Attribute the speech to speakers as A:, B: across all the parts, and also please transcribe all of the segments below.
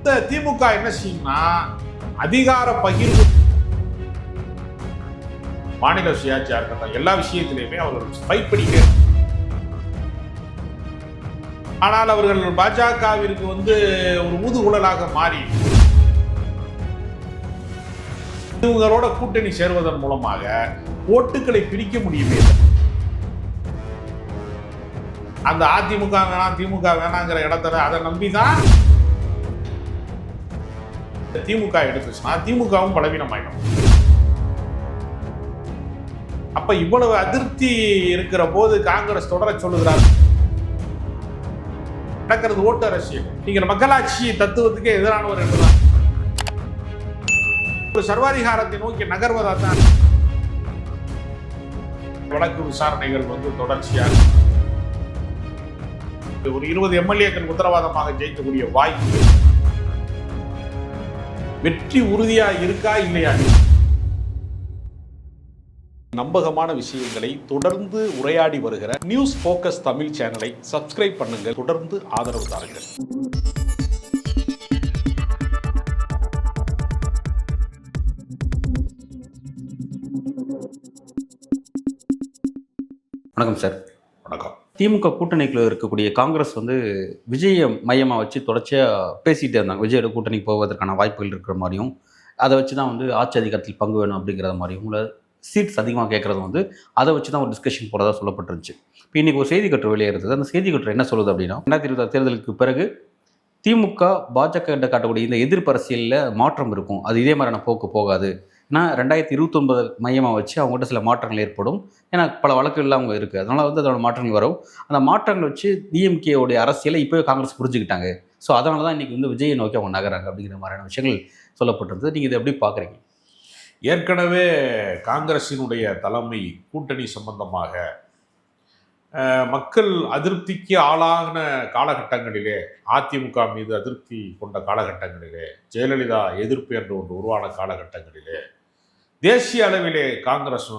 A: திமுக என்ன செய்யும்னா அதிகார பகிர்வு, மாநில சுயாட்சியா இருக்கட்டும், எல்லா விஷயத்திலையுமே அவர்கள் ஃபைட் பண்ணிட்டே. ஆனால் அவர்கள் பாஜகவிற்கு ஒரு ஊதுகுழலாக மாறி இவங்களோட கூட்டணி சேர்வதன் மூலமாக ஓட்டுகளை பிரிக்க முடியுமே. அந்த அதிமுக வேணாம் திமுக வேணாங்கிற இடத்துல அதை நம்பிதான் திமுக எடுத்துச்சுன்னா திமுகவும் பலவீனமாயிடும். அப்ப இவ்வளவு அதிருப்தி இருக்கிற போது காங்கிரஸ் தொடர சொல்லுகிறார். நடக்கிறது ஓட்டு அரசியல். நீங்க மக்களாட்சி தத்துவத்துக்கு எதிரானவர் என்றுதான் ஒரு சர்வாதிகாரத்தை நோக்கி நகர்வதா தான் வழக்கு விசாரணைகள் தொடர்ச்சியாக ஒரு 20 எம்எல்ஏக்கள் உத்தரவாதமாக ஜெயிக்கக்கூடிய வாய்ப்பு, வெற்றி உறுதியா இருக்கா இல்லையா? நம்பகமான விஷயங்களை தொடர்ந்து உரையாடி வருகிற நியூஸ் போக்கஸ் தமிழ் சேனலை சப்ஸ்கிரைப் பண்ணுங்க, தொடர்ந்து ஆதரவு தாருங்கள்.
B: வணக்கம் சார்.
A: வணக்கம்.
B: திமுக கூட்டணிக்குள்ள இருக்கக்கூடிய காங்கிரஸ் விஜய மையமாக வச்சு தொடர்ச்சியாக பேசிகிட்டே இருந்தாங்க. விஜயோட கூட்டணிக்கு போவதற்கான வாய்ப்புகள் இருக்கிற மாதிரியும், அதை வச்சு தான் ஆட்சி அதிகாரத்தில் பங்கு வேணும் அப்படிங்கிற மாதிரியும், உங்களை சீட்ஸ் அதிகமாக கேட்குறது அதை வச்சு தான் ஒரு டிஸ்கஷன் போகிறதா சொல்லப்பட்டுருச்சு. இப்போ இன்றைக்கி ஒரு செய்தி கட்டுரை வெளியே இருந்தது. அந்த செய்தி கட்டுரை என்ன சொல்லுது அப்படின்னா, 2026 தேர்தலுக்கு பிறகு திமுக பாஜக கிட்ட காட்டக்கூடிய இந்த எதிர்ப்பு அரசியலில் மாற்றம் இருக்கும், அது இதே மாதிரியான போக்கு போகாது. ஏன்னா 2029 மையமாக வச்சு அவங்ககிட்ட சில மாற்றங்கள் ஏற்படும். ஏன்னா பல வழக்குகள்லாம் அவங்க இருக்குது, அதனால் அதோட மாற்றங்கள் வரும். அந்த மாற்றங்கள் வச்சு டிஎம்கேவுடைய அரசியலை இப்போவே காங்கிரஸ் புரிஞ்சுக்கிட்டாங்க. ஸோ அதனால தான் இன்றைக்கி விஜயை நோக்கி அவங்க நகராங்க அப்படிங்கிற மாதிரியான விஷயங்கள் சொல்லப்பட்டிருந்தது. நீங்கள் இதை எப்படி பார்க்குறீங்க?
A: ஏற்கனவே காங்கிரசினுடைய தலைமை கூட்டணி சம்பந்தமாக மக்கள் அதிருப்திக்கு ஆளான காலகட்டங்களிலே, அதிமுக மீது அதிருப்தி கொண்ட காலகட்டங்களிலே, ஜெயலலிதா எதிர்ப்பு என்று ஒன்று உருவான காலகட்டங்களிலே தேசிய அளவிலே காங்கிரஸ்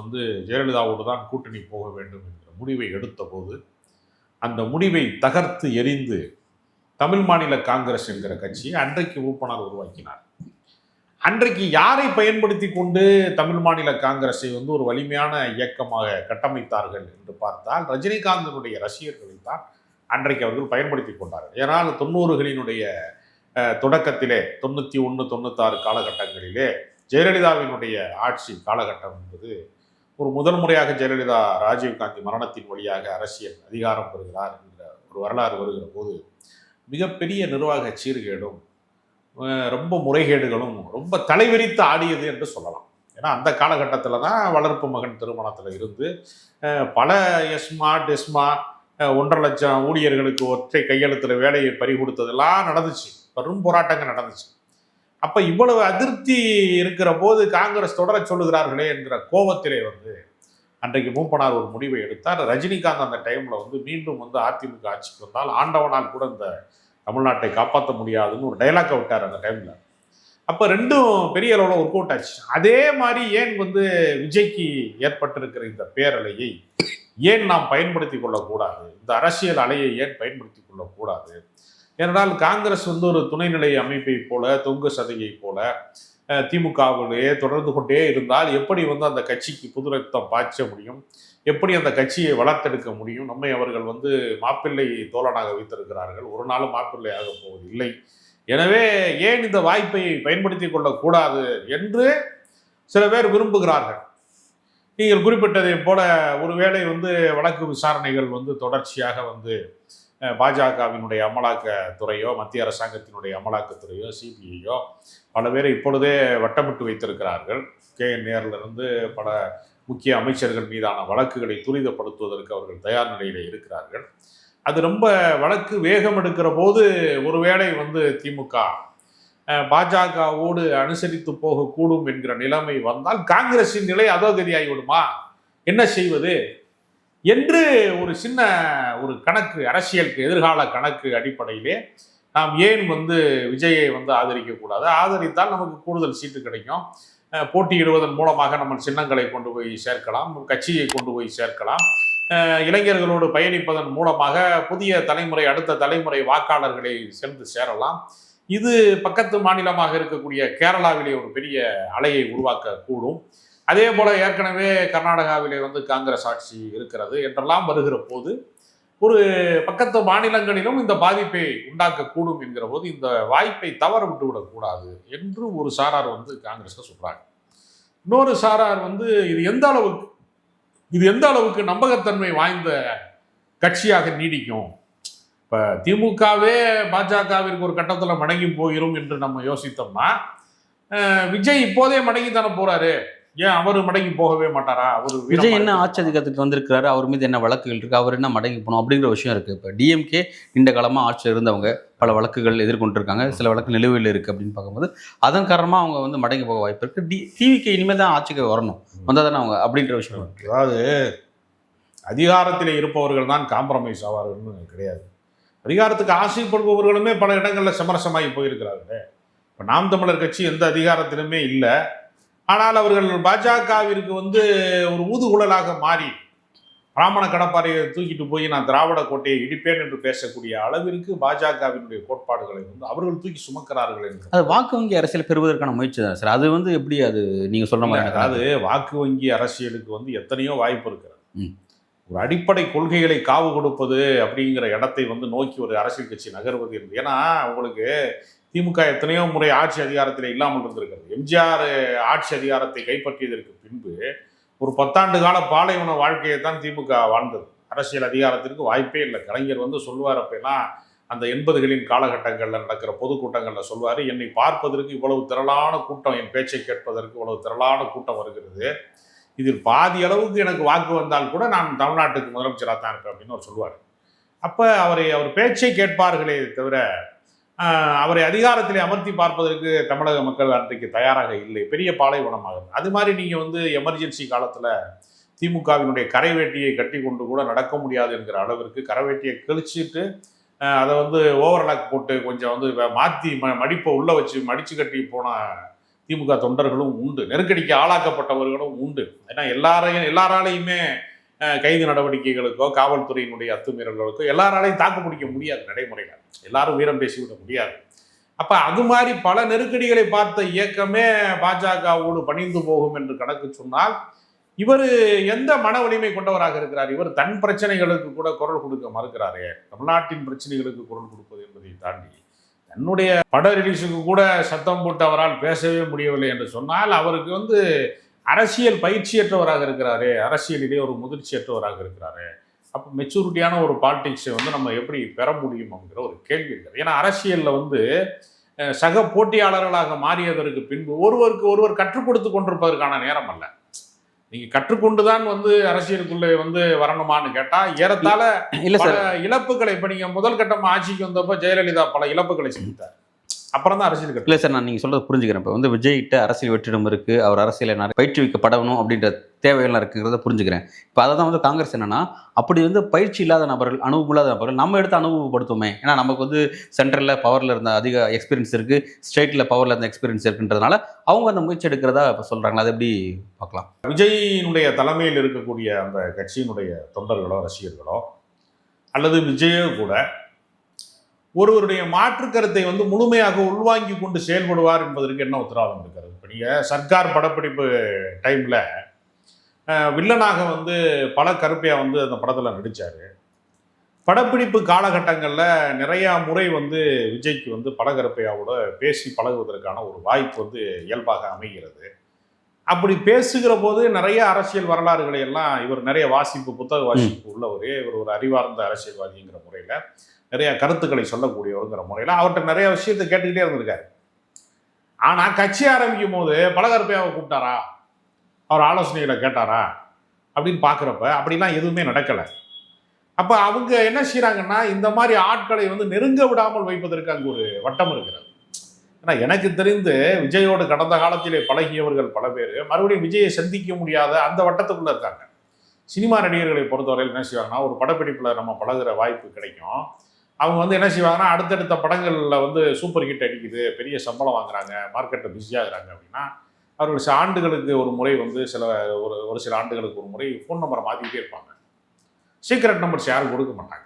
A: ஜெயலலிதாவோடு தான் கூட்டணி போக வேண்டும் என்கிற முடிவை எடுத்த போது, அந்த முடிவை தகர்த்து எறிந்து தமிழ் மாநில காங்கிரஸ் என்கிற கட்சியை அன்றைக்கு ஊப்பனார் உருவாக்கினார். அன்றைக்கு யாரை பயன்படுத்தி கொண்டு தமிழ் மாநில காங்கிரஸை ஒரு வலிமையான இயக்கமாக கட்டமைத்தார்கள் என்று பார்த்தால், ரஜினிகாந்தனுடைய ரசிகர்களை தான் அன்றைக்கு அவர்கள் பயன்படுத்தி கொண்டார்கள். ஏனால் 90களினுடைய தொடக்கத்திலே 91, 96 காலகட்டங்களிலே ஜெயலலிதாவினுடைய ஆட்சி காலகட்டம் என்பது ஒரு முதல் முறையாக ஜெயலலிதா ராஜீவ்காந்தி மரணத்தின் வழியாக அரசியல் அதிகாரம் பெறுகிறார் என்ற ஒரு வரலாறு வருகிற போது மிகப்பெரிய நிர்வாக சீர்கேடும் ரொம்ப முறைகேடுகளும் ரொம்ப தலைவிரித்து ஆடியது என்று சொல்லலாம். ஏன்னா அந்த காலகட்டத்தில் தான் வளர்ப்பு மகன் திருமணத்தில் இருந்து பல எஸ்மா 1.5 லட்சம் ஊழியர்களுக்கு ஒற்றை கையெழுத்தில் வேலையை பறி கொடுத்ததெல்லாம் நடந்துச்சு, பெரும் போராட்டங்கள் நடந்துச்சு. அப்போ இவ்வளவு அதிருப்தி இருக்கிற போது காங்கிரஸ் தொடர சொல்லுகிறார்களே என்கிற கோபத்திலே அன்றைக்கு மூப்பனார் ஒரு முடிவை எடுத்தார். ரஜினிகாந்த் அந்த டைமில் மீண்டும் அதிமுக ஆட்சிக்கு வந்தால் ஆண்டவனால் கூட இந்த தமிழ்நாட்டை காப்பாற்ற முடியாதுன்னு ஒரு டைலாக்கை விட்டார் அந்த டைமில். அப்போ ரெண்டும் பெரிய அளவில் ஒர்க் அவுட் ஆச்சு. அதே மாதிரி ஏன் விஜய்க்கு ஏற்பட்டிருக்கிற இந்த பேரலையை ஏன் நாம் பயன்படுத்தி கொள்ளக்கூடாது, இந்த அரசியல் அலையை ஏன் பயன்படுத்தி கொள்ளக்கூடாது? ஏனென்றால் காங்கிரஸ் ஒரு துணைநிலை அமைப்பை போல, தொங்கு சதையை போல திமுகவிலேயே தொடர்ந்து கொண்டே இருந்தால் எப்படி அந்த கட்சிக்கு புது ரத்தம் பாய்ச்ச முடியும், எப்படி அந்த கட்சியை வளர்த்தெடுக்க முடியும்? நம்மை அவர்கள் மாப்பிள்ளை தோழனாக வைத்திருக்கிறார்கள், ஒரு நாளும் மாப்பிள்ளையாக போவதில்லை. எனவே ஏன் இந்த வாய்ப்பை பயன்படுத்தி கொள்ளக்கூடாது என்று சில பேர் விரும்புகிறார்கள். நீங்கள் குறிப்பிட்டதை போல ஒருவேளை வழக்கு விசாரணைகள் தொடர்ச்சியாக பாஜகவினுடைய அமலாக்கத்துறையோ, மத்திய அரசாங்கத்தினுடைய அமலாக்கத்துறையோ, சிபிஐயோ பல பேரை இப்பொழுதே வட்டமிட்டு வைத்திருக்கிறார்கள். KN நேரிலிருந்து பல முக்கிய அமைச்சர்கள் மீதான வழக்குகளை துரிதப்படுத்துவதற்கு அவர்கள் தயார் நிலையில் இருக்கிறார்கள். அது ரொம்ப வழக்கு வேகம் எடுக்கிற போது ஒருவேளை திமுக பாஜகவோடு அனுசரித்து போகக்கூடும் என்கிற நிலைமை வந்தால் காங்கிரஸின் நிலை அதோகதியாகிவிடுமா, என்ன செய்வது என்று ஒரு சின்ன ஒரு கணக்கு, அரசியலுக்கு எதிர்கால கணக்கு அடிப்படையிலே நாம் ஏன் விஜயை ஆதரிக்கக்கூடாது? ஆதரித்தால் நமக்கு கூடுதல் சீட்டு கிடைக்கும், போட்டியிடுவதன் மூலமாக நம்ம சின்னங்களை கொண்டு போய் சேர்க்கலாம், கட்சியை கொண்டு போய் சேர்க்கலாம், இளைஞர்களோடு பயணிப்பதன் மூலமாக புதிய தலைமுறை, அடுத்த தலைமுறை வாக்காளர்களை சென்று சேரலாம். இது பக்கத்து மாநிலமாக இருக்கக்கூடிய கேரளாவிலே ஒரு பெரிய அலையை உருவாக்க கூடும். அதே போல ஏற்கனவே கர்நாடகாவிலே வந்து காங்கிரஸ் ஆட்சி இருக்கிறது என்றெல்லாம் வருகிற போது ஒரு பக்கத்து மாநிலங்களிலும் இந்த பாதிப்பை உண்டாக்கக்கூடும் என்கிற போது இந்த வாய்ப்பை தவற விட்டு விடக்கூடாது என்று ஒரு சாரார் வந்து காங்கிரஸ்ல சொல்றாங்க. இன்னொரு சாரார் வந்து இது எந்த அளவுக்கு நம்பகத்தன்மை வாய்ந்த கட்சியாக நீடிக்கும். இப்ப திமுகவே பாஜகவிற்கு ஒரு கட்டத்தில் மடங்கி போயிரும் என்று நம்ம யோசித்தோம்னா விஜய் இப்போதே மடங்கி தானே போறாரு. ஏன் அவர் மடங்கி போகவே மாட்டாரா? அவர்
B: விஜய் என்ன ஆட்சி அதிகாரத்துக்கு வந்திருக்கிறாரு, அவர் மீது என்ன வழக்குகள் இருக்கு, அவர் என்ன மடங்கி போகணும் அப்படிங்கிற விஷயம் இருக்கு. இப்போ டிஎம்கே இந்த காலமாக ஆட்சியில் இருந்தவங்க பல வழக்குகள் எதிர்கொண்டிருக்காங்க, சில வழக்கு நிலுவையில் இருக்கு அப்படின்னு பார்க்கும்போது அதன் காரணமாக அவங்க வந்து மடங்கி போக வாய்ப்பு இருக்கு. டிவிக்கு இனிமேல் தான் ஆட்சிக்கு வரணும், வந்தால் தானே அவங்க அப்படின்ற விஷயம் இருக்கு.
A: அதாவது அதிகாரத்தில் இருப்பவர்கள் தான் காம்ப்ரமைஸ் ஆவார்கள்னு கிடையாது. அதிகாரத்துக்கு ஆசைப்படுபவர்களுமே பல இடங்களில் சமரசமாகி போயிருக்கிறார்கள். இப்போ நாம் தமிழர் கட்சி எந்த அதிகாரத்திலுமே இல்லை, ஆனால் அவர்கள் பாஜகவிற்கு வந்து ஒரு ஊதுகுழலாக மாறி பிராமண கடப்பாறையை தூக்கிட்டு போய் நான் திராவிட கோட்டையை இடிப்பேன் என்று பேசக்கூடிய அளவிற்கு பாஜகவினுடைய கோட்பாடுகளை வந்து அவர்கள் தூக்கி சுமக்கிறார்கள் என்று.
B: அது வாக்கு வங்கி அரசியல் பெறுவதற்கான முயற்சி தான் சார். அது வந்து எப்படி, அது நீங்க சொல்ற மாதிரி
A: அதாவது வாக்கு வங்கி அரசியலுக்கு வந்து எத்தனையோ வாய்ப்பு இருக்கிறது. ஒரு அடிப்படை கொள்கைகளை காவு கொடுப்பது அப்படிங்கிற இடத்தை வந்து நோக்கி ஒரு அரசியல் கட்சி நகர்வது என்று. ஏன்னா உங்களுக்கு திமுக எத்தனையோ முறை ஆட்சி அதிகாரத்தில் இல்லாமல் இருந்திருக்கிறது. எம்ஜிஆர் ஆட்சி அதிகாரத்தை கைப்பற்றியதற்கு பின்பு ஒரு 10 ஆண்டு கால பாலைவன வாழ்க்கையை தான் திமுக வாழ்ந்தது. அரசியல் அதிகாரத்திற்கு வாய்ப்பே இல்லை. கலைஞர் வந்து சொல்லுவார், அப்பெல்லாம் அந்த 80களின் காலகட்டங்களில் நடக்கிற பொதுக்கூட்டங்களில் சொல்வார், என்னை பார்ப்பதற்கு இவ்வளவு திரளான கூட்டம், என் பேச்சை கேட்பதற்கு இவ்வளவு திரளான கூட்டம் வருகிறது, இதில் பாதி அளவுக்கு எனக்கு வாக்கு வந்தால் கூட நான் தமிழ்நாட்டுக்கு முதலமைச்சராக தான் இருப்பேன் அப்படின்னு அவர் சொல்லுவார். அப்போ அவர் பேச்சை கேட்பார்களே தவிர அவரை அதிகாரத்திலே அமர்த்தி பார்ப்பதற்கு தமிழக மக்கள் அன்றைக்கு தயாராக இல்லை. பெரிய பாலைவனமாகும். அது மாதிரி நீங்கள் வந்து எமர்ஜென்சி காலத்தில் திமுகவினுடைய கரைவேட்டியை கட்டி கொண்டு கூட நடக்க முடியாது என்கிற அளவிற்கு கரைவேட்டியை கிழிச்சிட்டு அதை வந்து ஓவர்லாக் போட்டு கொஞ்சம் வந்து மாற்றி மடிப்பை உள்ளே வச்சு மடித்து கட்டி போன திமுக தொண்டர்களும் உண்டு. நெருக்கடிக்கு ஆளாக்கப்பட்டவர்களும் உண்டு. ஏன்னா எல்லாராலையுமே கைது நடவடிக்கைகளுக்கோ காவல்துறையினுடைய அத்துமீறல்களுக்கோ எல்லாராலையும் தாக்கு பிடிக்க முடியாது. நடைமுறையில் எல்லாரும் வீரம் பேசிவிட முடியாது. அப்போ அது மாதிரி பல நெருக்கடிகளை பார்த்த இயக்கமே பாஜகவோடு பணிந்து போகும் என்று கணக்கு சொன்னால் இவர் எந்த மன வலிமை கொண்டவராக இருக்கிறார்? இவர் தன் பிரச்சனைகளுக்கு கூட குரல் கொடுக்க மறுக்கிறாரே. தமிழ்நாட்டின் பிரச்சனைகளுக்கு குரல் கொடுப்பது என்பதை தாண்டி தன்னுடைய பட ரிலீஸுக்கு கூட சத்தம் போட்டு அவரால் பேசவே முடியவில்லை என்று சொன்னால் அவருக்கு வந்து அரசியல் பயிற்சியற்றவராக இருக்கிறாரு, அரசியலிலே ஒரு முதிர்ச்சியற்றவராக இருக்கிறாரு. அப்போ மெச்சூரிட்டியான ஒரு பாலிடிக்ஸை வந்து நம்ம எப்படி பெற முடியும் அப்படிங்கிற ஒரு கேள்வி இருக்குது. ஏன்னா அரசியலில் வந்து சக போட்டியாளர்களாக மாறியதற்கு பின்பு ஒருவருக்கு ஒருவர் கற்றுக் கொடுத்து கொண்டிருப்பதற்கான நேரம் அல்ல. நீங்கள் கற்றுக்கொண்டுதான் வந்து அரசியலுக்குள்ளே வந்து வரணுமான்னு கேட்டால் ஏறத்தாழ பல இழப்புகளை, இப்போ நீங்கள் முதல் கட்டம் ஆட்சிக்கு வந்தப்போ ஜெயலலிதா பல இழப்புகளை செஞ்சுட்டார். அப்புறம் தான் அரசியல் கட்சி.
B: இல்லை சார், நான் நீங்கள் சொல்கிறது புரிஞ்சுக்கிறேன். இப்போ வந்து விஜய்கிட்ட அரசியல் வெற்றிடம் இருக்குது, அவர் அரசியலை நிறைய பயிற்றுவிக்கப்படணும் அப்படின்ற தேவைகள்லாம் இருக்குங்கிறத புரிஞ்சுக்கிறேன். இப்போ அதை தான் வந்து காங்கிரஸ் என்னன்னா, அப்படி வந்து பயிற்சி இல்லாத நபர்கள், அனுபவம் இல்லாத நபர்கள் நம்ம எடுத்து அனுபவப்படுத்துவோமே. ஏன்னா நமக்கு வந்து சென்ட்ரலில் பவரில் இருந்த அதிக எக்ஸ்பீரியன்ஸ் இருக்குது, ஸ்டேட்டில் பவரில் இருந்த எக்ஸ்பீரியன்ஸ் இருக்குன்றதுனால அவங்க அந்த முயற்சி எடுக்கிறதா இப்போ சொல்கிறாங்களா? அது எப்படி பார்க்கலாம்?
A: விஜயினுடைய தலைமையில் இருக்கக்கூடிய அந்த கட்சியினுடைய தொண்டர்களோ ரசிகர்களோ அல்லது விஜயோ கூட ஒருவருடைய மாற்று கருத்தை வந்து முழுமையாக உள்வாங்கி கொண்டு செயல்படுவார் என்பதற்கு என்ன உத்தரவாதம் இருக்கிறது? இப்போ நீங்கள் சர்க்கார் படப்பிடிப்பு டைமில் வில்லனாக வந்து பல கருப்பையா வந்து அந்த படத்தில் நடித்தார். படப்பிடிப்பு காலகட்டங்களில் நிறையா முறை வந்து விஜய்க்கு வந்து பலகருப்பையாவோட பேசி பழகுவதற்கான ஒரு வாய்ப்பு வந்து இயல்பாக அமைகிறது. அப்படி பேசுகிற போது நிறைய அரசியல் வரலாறுகளை எல்லாம் இவர் நிறைய புத்தக வாசிப்பு உள்ளவர், இவர் ஒரு அறிவார்ந்த அரசியல்வாதிங்கிற முறையில் நிறைய கருத்துக்களை சொல்லக்கூடியவருங்கிற முறையில் அவர்கிட்ட நிறைய விஷயத்தை கேட்டுக்கிட்டே இருந்திருக்காரு. ஆனால் கட்சி ஆரம்பிக்கும் போது பலகருப்பையாவை கூப்பிட்டாரா, அவர் ஆலோசனைகளை கேட்டாரா அப்படின்னு பார்க்குறப்ப அப்படிலாம் எதுவுமே நடக்கலை. அப்போ அவங்க என்ன செய்கிறாங்கன்னா, இந்த மாதிரி ஆட்களை வந்து நெருங்க விடாமல் வைப்பதற்கு அங்கே ஒரு வட்டம் இருக்கிறது. ஏன்னா எனக்கு தெரிந்து விஜயோடு கடந்த காலத்திலே பழகியவர்கள் பல பேர் மறுபடியும் விஜயை சந்திக்க முடியாத அந்த வட்டத்துக்குள்ளே இருக்காங்க. சினிமா நடிகர்களை பொறுத்தவரையில் என்ன செய்வாங்கன்னா, ஒரு படப்பிடிப்பில் நம்ம பழகுற வாய்ப்பு கிடைக்கும். அவங்க வந்து என்ன செய்வாங்கன்னா, அடுத்தடுத்த படங்களில் வந்து சூப்பர் ஹிட் அடிக்குது, பெரிய சம்பளம் வாங்குறாங்க, மார்க்கெட்டில் பிஸியாகிறாங்க அப்படின்னா அவர்கள் சில ஆண்டுகளுக்கு ஒரு முறை வந்து ஒரு சில ஆண்டுகளுக்கு ஒரு முறை ஃபோன் நம்பரை மாற்றிக்கிட்டே இருப்பாங்க. சீக்ரெட் நம்பர்ஸ் யாரும் கொடுக்க மாட்டாங்க.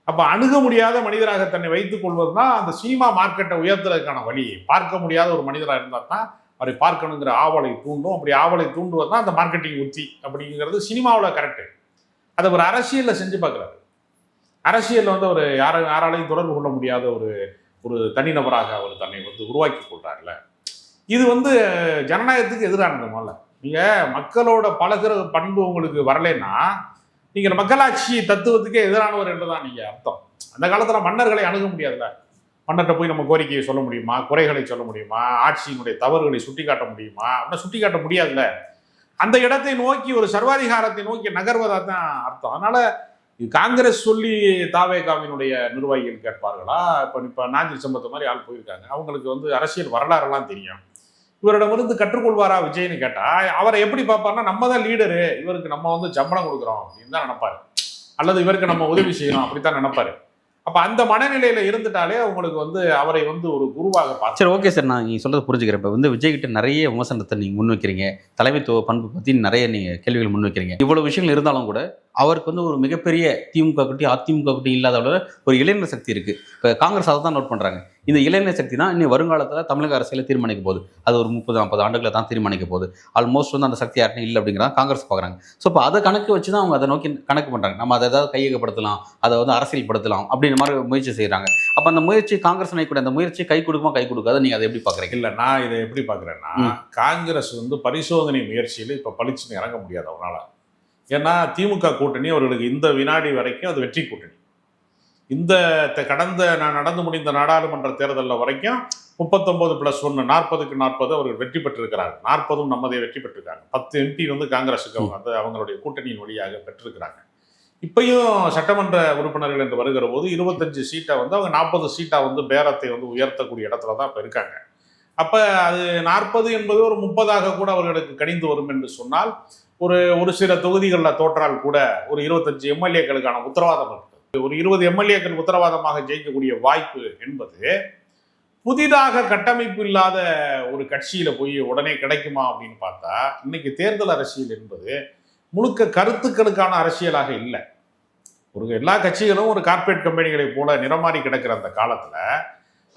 A: அப்ப அணுக முடியாத மனிதராக தன்னை வைத்துக் கொள்வதுதான் அந்த சினிமா மார்க்கெட்டை உயர்த்துறதுக்கான வழி. பார்க்க முடியாத ஒரு மனிதராக இருந்தால் தான் அவரை பார்க்கணுங்கிற ஆவலை தூண்டும். அப்படி ஆவலை தூண்டுவது தான் அந்த மார்க்கெட்டிங் உத்தி அப்படிங்கிறது சினிமாவில் கரெக்டு. அதை ஒரு அரசியலில் செஞ்சு பார்க்குறாரு. அரசியலில் வந்து அவர் யாராலையும் தொடர்பு கொள்ள முடியாத ஒரு ஒரு தனிநபராக அவர் தன்னை வந்து உருவாக்கி கொள்றாருல. இது வந்து ஜனநாயகத்துக்கு எதிரானது. முதல்ல நீங்கள் மக்களோட பழகிற பண்பு உங்களுக்கு வரலைன்னா நீங்கள் மக்களாட்சி தத்துவத்துக்கே எதிரானவர் என்றுதான் நீங்கள் அர்த்தம். அந்த காலத்தில் மன்னர்களை அணுக முடியாதுல்ல. மன்னர்கிட்ட போய் நம்ம கோரிக்கையை சொல்ல முடியுமா, குறைகளை சொல்ல முடியுமா, ஆட்சியினுடைய தவறுகளை சுட்டி காட்ட முடியுமா? அப்படின்னா சுட்டி காட்ட முடியாதுல்ல. அந்த இடத்தை நோக்கி ஒரு சர்வாதிகாரத்தை நோக்கி நகர்வதா தான் அர்த்தம். அதனால காங்கிரஸ் சொல்லி தாவேகாவினுடைய நிர்வாகிகள் கேட்பார்களா? இப்போ நாஞ்சில் சம்பத் மாதிரி ஆள் போயிருக்காங்க, அவங்களுக்கு வந்து அரசியல் வரலாறுலாம் தெரியும். இவரிடமிருந்து கற்றுக்கொள்வாரா விஜய்னு கேட்டா அவரை எப்படி பார்ப்பார்னா, நம்ம தான் லீடரு, இவருக்கு நம்ம வந்து சம்பளம் கொடுக்குறோம் அப்படின்னு தான் நினைப்பாரு, அல்லது இவருக்கு நம்ம உதவி செய்யணும் அப்படித்தான் நினைப்பாரு. அப்ப அந்த மனநிலையில இருந்துட்டாலே அவங்களுக்கு வந்து அவரை வந்து ஒரு குருவாக பார்த்து.
B: சரி, ஓகே சார், நான் நீங்கள் சொல்றது புரிஞ்சுக்கிறேன். இப்போ வந்து விஜய் கிட்ட நிறைய விமர்சனத்தை நீங்கள் முன்வைக்கிறீங்க, தலைமைத்துவ பண்பு பற்றி நிறைய நீங்கள் கேள்விகள் முன்வைக்கிறீங்க. இவ்வளவு விஷயங்கள் இருந்தாலும் கூட அவருக்கு வந்து ஒரு மிகப்பெரிய திமுக கட்டி அதிமுக கட்டி இல்லாத ஒரு இளைஞர் சக்தி இருக்கு. இப்போ காங்கிரஸ் அதை தான் நோட் பண்றாங்க. இந்த இளைஞர் சக்தி தான் இன்னும் வருங்காலத்தில் தமிழக அரசியலை தீர்மானிக்க போகுது. அது ஒரு 30-40 ஆண்டுகளை தான் தீர்மானிக்க போகுது. ஆல்மோஸ்ட் வந்து அந்த சக்தி யாருன்னு இல்லை அப்படிங்கிறத காங்கிரஸ் பார்க்குறாங்க. ஸோ இப்போ அதை கணக்கு வச்சு தான் அவங்க அதை நோக்கி கணக்கு பண்ணுறாங்க. நம்ம அதை ஏதாவது கையகப்படுத்தலாம், அதை வந்து அரசியல்படுத்தலாம் அப்படின்ற மாதிரி முயற்சி செய்கிறாங்க. அப்போ அந்த முயற்சி காங்கிரஸ் நினைக்கூடிய அந்த முயற்சி கை கொடுக்குமா கை கொடுக்காத நீங்கள் அதை எப்படி பார்க்குறீங்க?
A: இல்லை, நான் இதை எப்படி பார்க்குறேன்னா, காங்கிரஸ் வந்து பரிசோதனை முயற்சியில் இப்போ பளிச்சுன்னு இறங்க முடியாது அவரால். ஏன்னா திமுக கூட்டணி அவர்களுக்கு இந்த வினாடி வரைக்கும் அது வெற்றி கூட்டணி. இந்த கடந்த நடந்து முடிந்த நாடாளுமன்ற தேர்தலில் வரைக்கும் 39+1 40க்கு 40 அவர்கள் வெற்றி பெற்றிருக்கிறாங்க. 40ம் நம்மதை வெற்றி பெற்றிருக்காங்க. 10 MP வந்து காங்கிரஸுக்கு அவங்க அவங்களுடைய கூட்டணியின் வழியாக பெற்றிருக்கிறாங்க. இப்பயும் சட்டமன்ற உறுப்பினர்கள் என்று வருகிற போது 25 சீட்டை வந்து அவங்க 40 சீட்டா வந்து பேரத்தை வந்து உயர்த்தக்கூடிய இடத்துல தான் இப்போ இருக்காங்க. அப்போ அது 40 என்பது ஒரு 30ஆக கூட அவர்களுக்கு கணிந்து வரும் என்று சொன்னால், ஒரு சில தொகுதிகளில் தோற்றால் கூட ஒரு 25 எம்எல்ஏக்களுக்கான உத்தரவாதம் இருக்குது. ஒரு 20 எம்எல்ஏக்கள் உத்தரவாதமாக ஜெயிக்கக்கூடிய வாய்ப்பு என்பது புதிதாக கட்டமைப்பு இல்லாத ஒரு கட்சியில போய் உடனே கிடைக்குமா அப்படின்னு பார்த்தா, இன்னைக்கு தேர்தல் அரசியல் என்பது முழுக்க கருத்துக்களுக்கான அரசியலாக இல்லை. எல்லா கட்சிகளும் ஒரு கார்ப்பரேட் கம்பெனிகளை போல நிறமாறி கிடக்கிற அந்த காலத்துல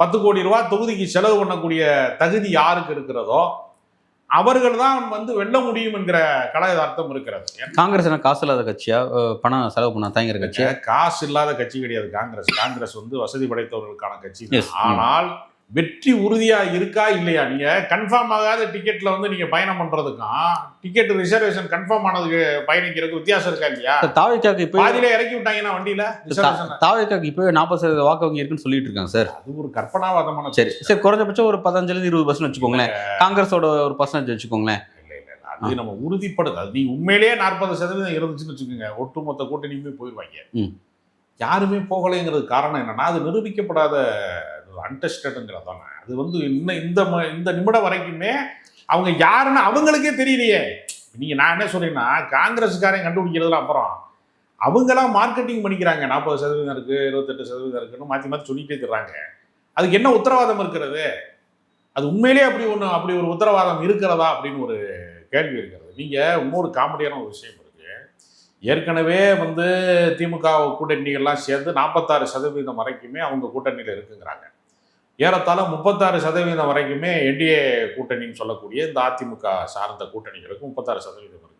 A: 10 கோடி ரூபாய் தொகுதிக்கு செலவு பண்ணக்கூடிய தகுதி யாருக்கு இருக்கிறதோ அவர்கள் தான் வந்து வெல்ல முடியும் என்கிற கலாயதார்த்தம் இருக்கிறது.
B: காங்கிரஸ் என்ன காசு இல்லாத கட்சியா, பணம் செலவு பண்ண தயங்குற கட்சியா?
A: காசு இல்லாத கட்சி கிடையாது காங்கிரஸ். காங்கிரஸ் வந்து வசதி படைத்தவர்களுக்கான கட்சி. ஆனால் வெற்றி உறுதியா இருக்கா இல்லையா, நீங்க கன்ஃபார்ம் ஆகாத டிக்கெட்ல வந்து நீங்க பயணம் பண்றதுக்கும் டிக்கெட் ரிசர்வேஷன் கன்ஃபார்ம் ஆனதுக்கு பயணிக்கிறதுக்கு வித்தியாசம் இருக்கா இல்லையா?
B: தாவேக்காக்கு இப்போ
A: பாதியில இறக்கி விட்டாங்கன்னா வண்டியில
B: தாவேக்காக்கு இப்போ 40% வாக்கு வங்கி இருக்குன்னு சொல்லிட்டு இருக்காங்க சார்.
A: அது ஒரு கற்பனாவாதமான.
B: சரி சரி, குறைஞ்சபட்சம் ஒரு 15-20% வச்சுக்கோங்களேன், காங்கிரஸோட ஒரு % வச்சுக்கோங்களேன்.
A: அது நம்ம உறுதிப்படுது. அது நீ உண்மையிலேயே 40% இருந்துச்சுன்னு வச்சுக்கோங்க, ஒட்டுமொத்த கூட்டணியுமே போயிடுவாங்க. யாருமே போகலைங்கிறது காரணம் என்னன்னா, அது நிரூபிக்கப்படாத அன்டெஸ்டட்ங்கிறதான. அது வந்து இந்த நிமிடம் வரைக்குமே அவங்க யாருன்னு அவங்களுக்கே தெரியலையே. நீங்க நான் என்ன சொல்றேன்னா, காங்கிரஸ்காரன் கண்டுபிடிக்கிறதுல அப்புறம் அவங்களாம் மார்க்கெட்டிங் பண்ணிக்கிறாங்க. 40% இருக்கு, 28% இருக்குன்னு மாற்றி மாற்றி சொல்லிட்டே தர்றாங்க. அதுக்கு என்ன உத்தரவாதம் இருக்கிறது? அது உண்மையிலே அப்படி ஒரு உத்தரவாதம் இருக்கிறதா அப்படின்னு ஒரு கேள்வி இருக்கிறது. நீங்க இன்னொரு காமெடியான ஒரு விஷயம் இருக்கு. ஏற்கனவே வந்து திமுக கூட்டணிகள்லாம் சேர்ந்து 46% வரைக்குமே அவங்க கூட்டணியில் இருக்குங்கிறாங்க. ஏறத்தாழ 36% வரைக்குமே என்டிஏ கூட்டணின்னு சொல்லக்கூடிய இந்த அதிமுக சார்ந்த கூட்டணிகளுக்கு 36% இருக்கு.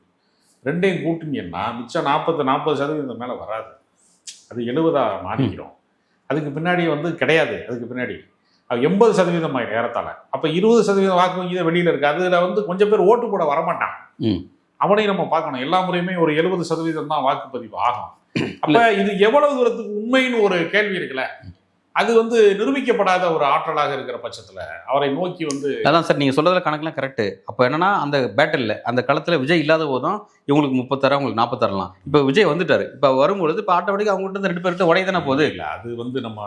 A: ரெண்டையும் கூட்டணின்னா மிச்சம் 40% மேலே வராது. அது 70 மாறிக்கிறோம். அதுக்கு பின்னாடி வந்து கிடையாது. அதுக்கு பின்னாடி 80% ஆயிடும் ஏறத்தாழ. அப்போ 20% வாக்கு வங்கி தான் வெளியில் இருக்கு. அதில் வந்து கொஞ்சம் பேர் ஓட்டு போட வரமாட்டான். அவனையும் நம்ம பார்க்கணும். எல்லா முறையுமே ஒரு 70% தான் வாக்குப்பதிவு ஆகும். அப்ப இது எவ்வளவு தூரத்துக்கு உண்மைன்னு ஒரு கேள்வி இருக்குல்ல, அது வந்து நிரூபிக்கப்படாத ஒரு ஆற்றலாக இருக்கிற பட்சத்துல அவரை நோக்கி வந்து
B: அதான் சார் நீங்க சொல்றதுல கணக்கெல்லாம் கரெக்ட். அப்போ என்னன்னா அந்த பேட்டில் அந்த களத்துல விஜய் இல்லாத போதும் இவங்களுக்கு 36 உங்களுக்கு 46. இப்போ விஜய் வந்துட்டாரு. இப்போ வரும்பொழுது இப்போ ஆட்டோமேட்டிக் அவங்ககிட்ட 2 பேர்கிட்ட உடைய தானே போகுது.
A: இல்லை, அது வந்து நம்ம